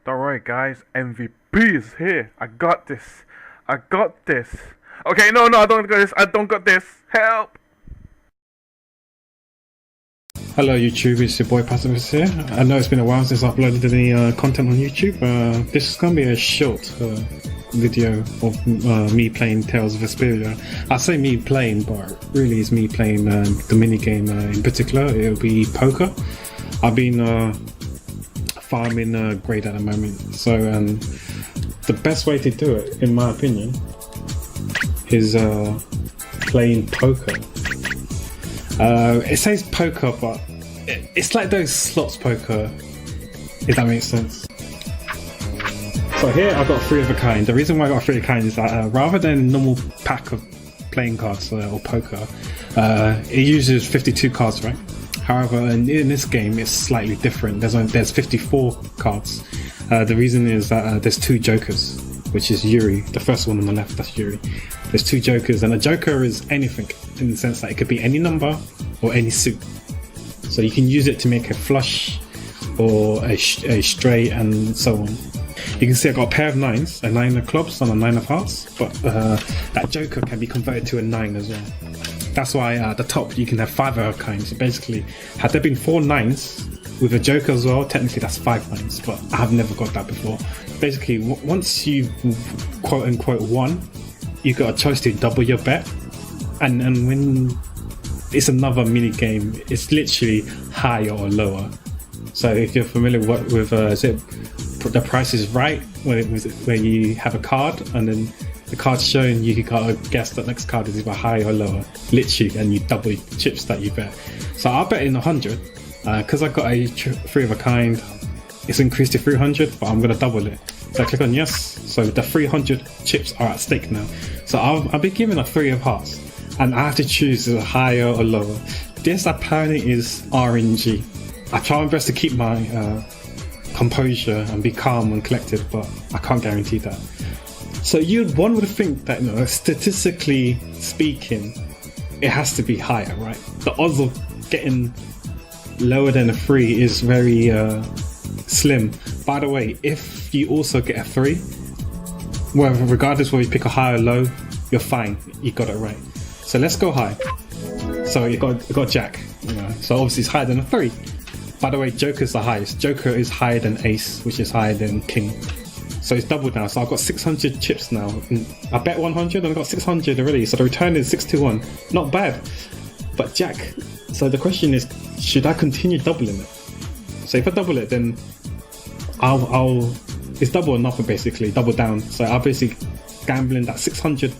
Don't worry, guys. MVP is here. I got this. I got this. Okay, no, I don't got this. I don't got this. Help! Hello YouTube, it's your boy Pacifist here. I know it's been a while since I uploaded any content on YouTube. This is going to be a short video of me playing Tales of Vesperia. I say me playing, but really it's me playing the mini game in particular. It'll be poker. I've been farming grade at the moment, so the best way to do it, in my opinion, is playing poker. It says poker, but it's like those slots poker, if that makes sense. So here I've got 3 of a kind. The reason why I got 3 of a kind is that rather than a normal pack of playing cards or poker, it uses 52 cards, right? However, in this game it's slightly different. There's 54 cards. The reason is that there's 2 jokers, which is Yuri, the first one on the left, that's Yuri. There's 2 jokers, and a joker is anything, in the sense that it could be any number or any suit. So you can use it to make a flush or a straight and so on. You can see I've got a pair of 9s, a 9 of clubs and a 9 of hearts, but that joker can be converted to a 9 as well. That's why at the top you can have 5 of a kind. So basically, had there been 4 9s with a joker as well, technically that's 5 9s, but I have never got that before. Basically, once you quote unquote won, you got a choice to double your bet, and when it's another mini game, it's literally higher or lower. So if you're familiar with is it The Price is Right, where you have a card and then the card's shown, you gotta guess that next card is either higher or lower, literally, and you double the chips that you bet. So I'll bet in 100 because I got a 3 of a kind. It's increased to 300, but I'm gonna double it. So I click on yes. So the 300 chips are at stake now. So I'll be given a 3 of hearts, and I have to choose a higher or lower. This apparently is RNG. I try my best to keep my composure and be calm and collected, but I can't guarantee that. So one would think that, statistically speaking, it has to be higher, right? The odds of getting lower than a 3 is very slim. By the way, if you also get a 3, well, regardless whether you pick a high or low, you're fine. You got it right. So let's go high. So you got Jack. So obviously it's higher than a 3. By the way, Joker's the highest. Joker is higher than Ace, which is higher than King. So it's doubled now. So I've got 600 chips now. I bet 100 and I've got 600 already. So the return is 621. Not bad. But Jack. So the question is, should I continue doubling it? So if I double it, then it's double or nothing, basically, double down. So I'll basically gambling that 600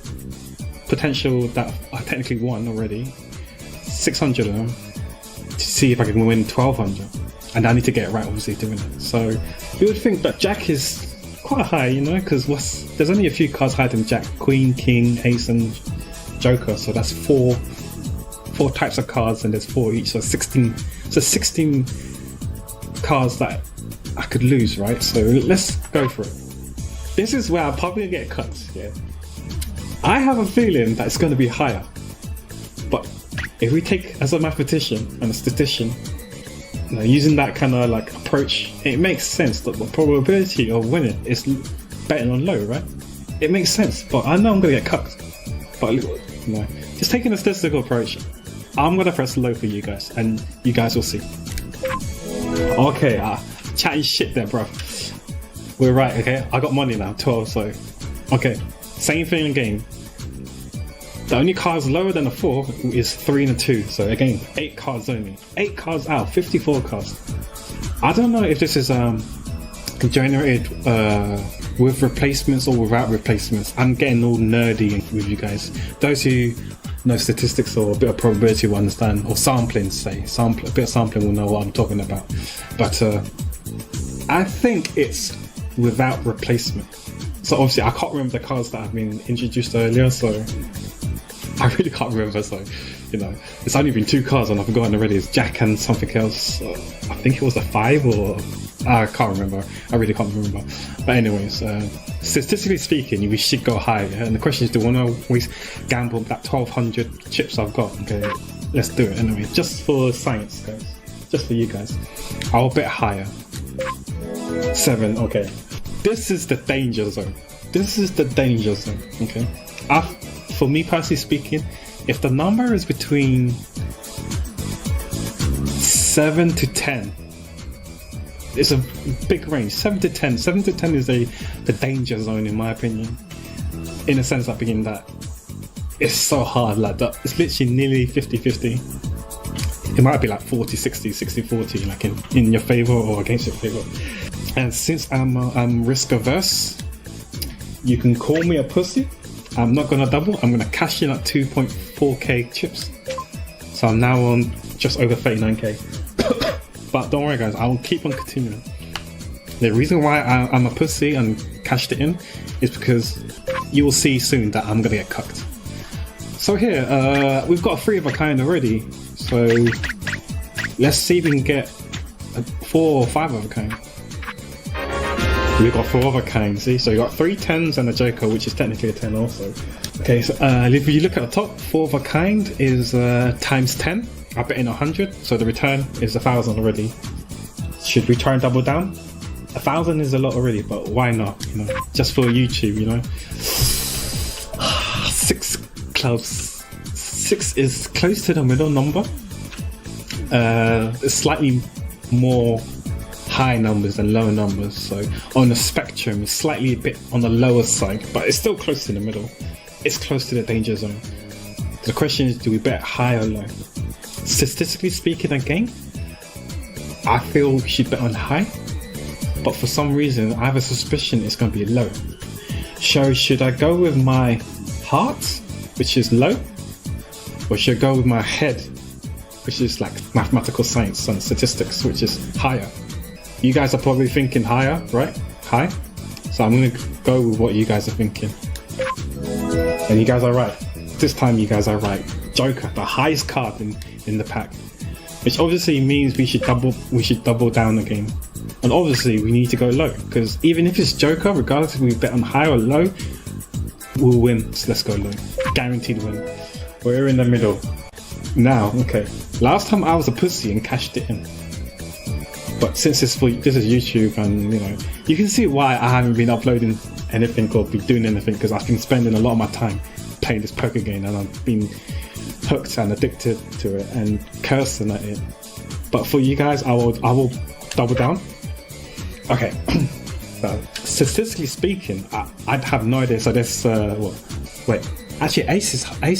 potential that I technically won already, 600 of them, to see if I can win 1200. And I need to get it right, obviously, doing it. So you would think that Jack is quite high, because there's only a few cards higher than Jack: Queen, King, Ace, and Joker. So that's four types of cards, and there's 4 each, so 16. So 16 cards that I could lose, right? So let's go for it. This is where I'll probably get cut. Yeah, I have a feeling that it's going to be higher, but if we take, as a mathematician and a statistician, using that kind of like approach, it makes sense that the probability of winning is betting on low, right? It makes sense, but I know I'm going to get cut. But just taking a statistical approach, I'm going to press low for you guys, and you guys will see. Okay, chatting shit there, bro. We're right, okay? I got money now, 12, so... Okay, same thing again. The only cards lower than a 4 is 3 and a 2, so again, 8 cards only. 8 cards out, 54 cards. I don't know if this is generated with replacements or without replacements. I'm getting all nerdy with you guys. Those who know statistics or a bit of probability will understand, or sampling, say. A bit of sampling will know what I'm talking about. But I think it's without replacement. So obviously I can't remember the cards that have been introduced earlier, so I really can't remember. So it's only been 2 cards and I've forgotten already. It's Jack and something else. I think it was a 5, or I can't remember. I really can't remember. But anyways, statistically speaking, we should go high. And the question is, do I want to always gamble that 1200 chips I've got? Okay, let's do it anyway. Just for science, guys. Just for you guys. I'll bet higher. 7. Okay, this is the danger zone. This is the danger zone. Okay, for me personally speaking, if the number is between 7 to 10, it's a big range. 7 to 10. 7 to 10 is the danger zone in my opinion. In a sense, like being that it's so hard, like that. It's literally nearly 50-50. It might be like 40-60, 60-40, like in your favor or against your favor. And since I'm risk averse, you can call me a pussy. I'm not gonna double. I'm gonna cash in at 2.4k chips. So I'm now on just over 39k. But don't worry, guys. I will keep on continuing. The reason why I'm a pussy and cashed it in is because you will see soon that I'm gonna get cucked. So here, we've got a 3 of a kind already. So let's see if we can get a 4 or 5 of a kind. We've got 4 of a kind, see? So you got 3 10s and a joker, which is technically a 10 also. Okay, so if you look at the top, 4 of a kind is times 10. I bet in 100, so the return is 1,000 already. Should we try and double down? 1,000 is a lot already, but why not? You know, just for YouTube, you know. 6 close. 6 is close to the middle number. It's slightly more high numbers than lower numbers, so on the spectrum it's slightly a bit on the lower side, but it's still close to the middle. It's close to the danger zone. The question is, do we bet high or low? Statistically speaking, again, I feel we should bet on high, but for some reason I have a suspicion it's going to be low. So should I go with my heart, which is low, or should I go with my head, which is like mathematical science and statistics, which is higher? You guys are probably thinking higher, right? High. So I'm going to go with what you guys are thinking. And you guys are right. This time you guys are right. Joker, the highest card in the pack. Which obviously means we should double down the game. And obviously we need to go low, because even if it's Joker, regardless if we bet on high or low, we'll win. So let's go low. Guaranteed win. We're in the middle. Now, okay. Last time I was a pussy and cashed it in. But since this is YouTube, and you know, you can see why I haven't been uploading anything or be doing anything, because I've been spending a lot of my time playing this poker game, and I've been hooked and addicted to it and cursing at it. But for you guys, I will double down. Okay. So, statistically speaking, I'd have no idea. So there's wait. Actually, ace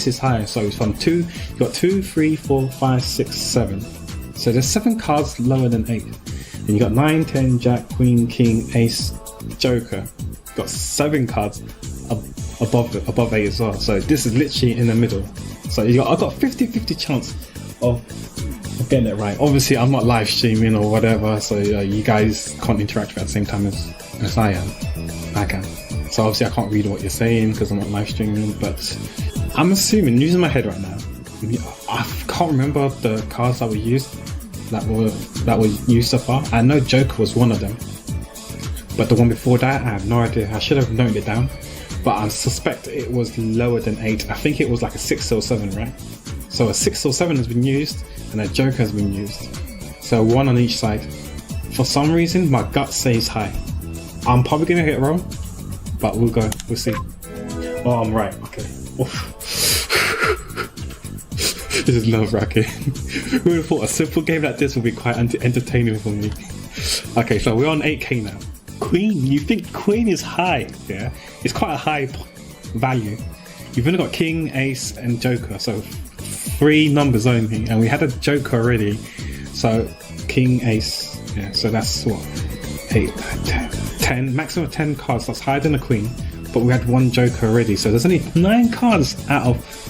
is higher. So it's from 2. You got 2, 3, 4, 5, 6, 7. So there's 7 cards lower than 8. And you got 9, 10, Jack, Queen, King, Ace, Joker. Got 7 cards above 8 as well. So this is literally in the middle. So I've got 50-50 chance of getting it right. Obviously, I'm not live streaming or whatever, so you guys can't interact at the same time as I am. I can. So obviously, I can't read what you're saying because I'm not live streaming. But I'm assuming, using my head right now, I can't remember the cards that were used that were used so far. I know Joker was one of them, but the one before that, I have no idea. I should have noted it down, but I suspect it was lower than 8. I think it was like a 6 or 7, right? So a 6 or 7 has been used, and a Joker has been used. So 1 on each side. For some reason, my gut says high. I'm probably gonna get it wrong, but we'll see. Oh, I'm right. Okay. This is nerve-wracking. Who would have thought a simple game like this would be quite entertaining for me? Okay, so we're on 8k now. Queen, you think Queen is high? Yeah, it's quite a high value. You've only got King, Ace, and Joker, so 3 numbers only, and we had a Joker already. So King, Ace, yeah. So that's what 8, 9, 10, maximum of 10 cards. That's higher than a Queen, but we had 1 Joker already. So there's only 9 cards out of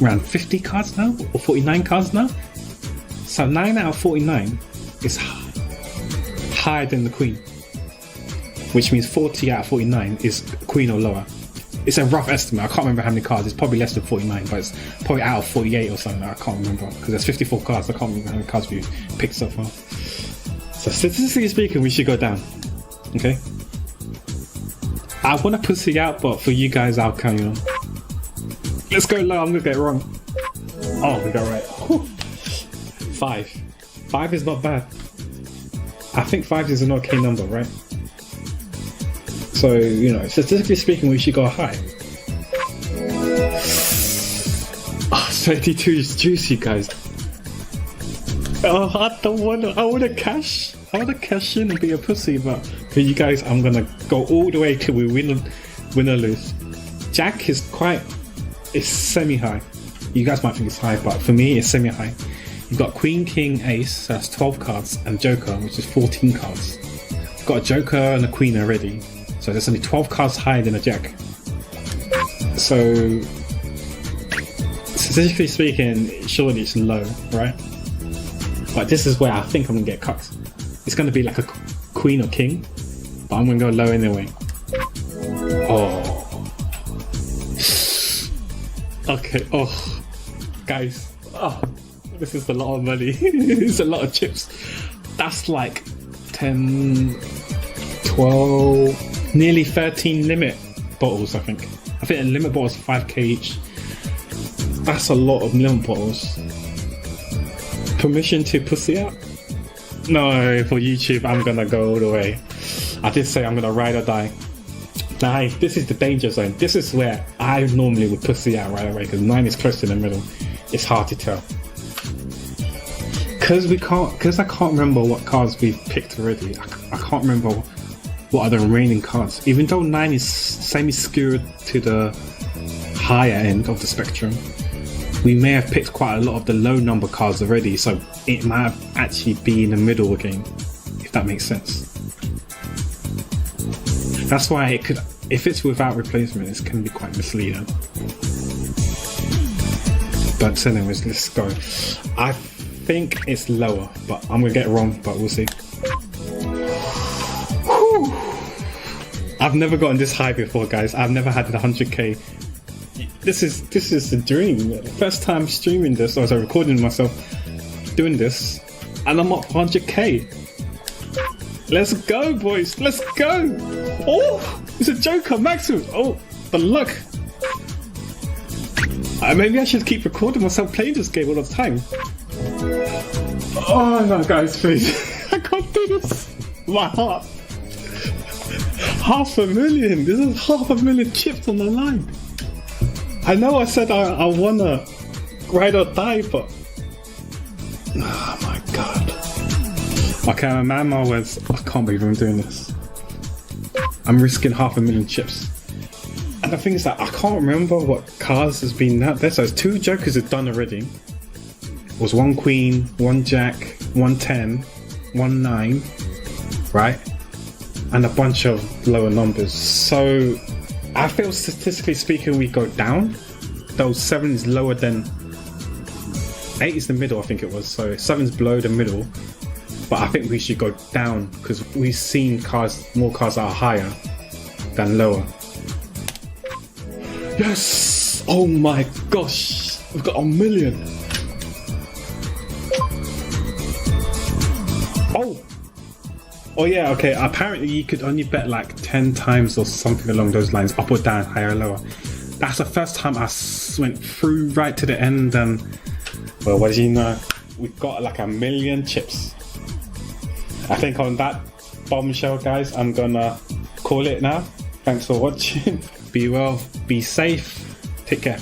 around 50 cards now, or 49 cards now. So 9 out of 49 is higher than the Queen, which means 40 out of 49 is Queen or lower. It's a rough estimate. I can't remember how many cards. It's probably less than 49, but it's probably out of 48 or something. I can't remember because there's 54 cards. I can't remember how many cards we've picked so far. So statistically speaking, we should go down. Okay. I want to pussy out, but for you guys, I'll carry on. Let's go low. I'm gonna get it wrong. Oh, we got right. Whew. 5. 5 is not bad. I think 5 is an okay number, right? So, you know, statistically speaking, we should go high. 32 is juicy, guys. Oh, I wanna cash in and be a pussy, but for you guys, I'm gonna go all the way till we win or lose. Jack is semi-high. You guys might think it's high, but for me, it's semi-high. You've got Queen, King, Ace, so that's 12 cards, and Joker, which is 14 cards. You've got a Joker and a Queen already, so there's only 12 cards higher than a Jack. So, statistically speaking, surely it's low, right? But this is where I think I'm gonna get cucked. It's gonna be like a Queen or King, but I'm gonna go low anyway. Oh. Okay, oh. Guys, oh. This is a lot of money. It's a lot of chips. That's like 10, 12, nearly 13 limit bottles, I think. I think a limit bottle is 5k each. That's a lot of limit bottles. Permission to pussy out? No, for YouTube, I'm gonna go all the way. I did say I'm gonna ride or die. Nah, this is the danger zone. This is where I normally would pussy out right away, because 9 is close to the middle. It's hard to tell. Because I can't remember what cards we've picked already. I can't remember what are the remaining cards. Even though 9 is semi-skewed to the higher end of the spectrum, we may have picked quite a lot of the low number cards already, so it might actually be in the middle again, if that makes sense. That's why it could, if it's without replacement, it can be quite misleading. But anyways, let's go. I think it's lower, but I'm gonna get it wrong, but we'll see. Whew. I've never gotten this high before, guys. I've never had 100k. This is a dream. First time streaming this, or as I recording myself doing this, and I'm up 100k. Let's go, boys. Let's go. Oh, it's a Joker maximum. Oh, the luck. Maybe I should keep recording myself playing this game all the time. Oh no, guys, please. I can't do this. My heart. 500,000. This is 500,000 chips on the line. I know I said I wanna ride or die, but oh my god. Okay, I'm a man my words. I can't believe I'm doing this. I'm risking 500,000 chips. And the thing is that I can't remember what cards has been out there. So it's 2 Jokers have done already. It was 1 Queen, 1 Jack, 1 10, 1 9, right? And a bunch of lower numbers. So I feel statistically speaking we go down. Though 7 is lower than 8 is the middle, I think it was. So 7's below the middle. But I think we should go down because we've seen more cars that are higher than lower. Yes! Oh my gosh! We've got 1 million! Oh! Oh yeah, okay, apparently you could only bet like 10 times or something along those lines, up or down, higher or lower. That's the first time I went through right to the end and, well, what do you know? We've got like 1 million chips. I think on that bombshell, guys, I'm gonna call it now. Thanks for watching. Be well, be safe, take care.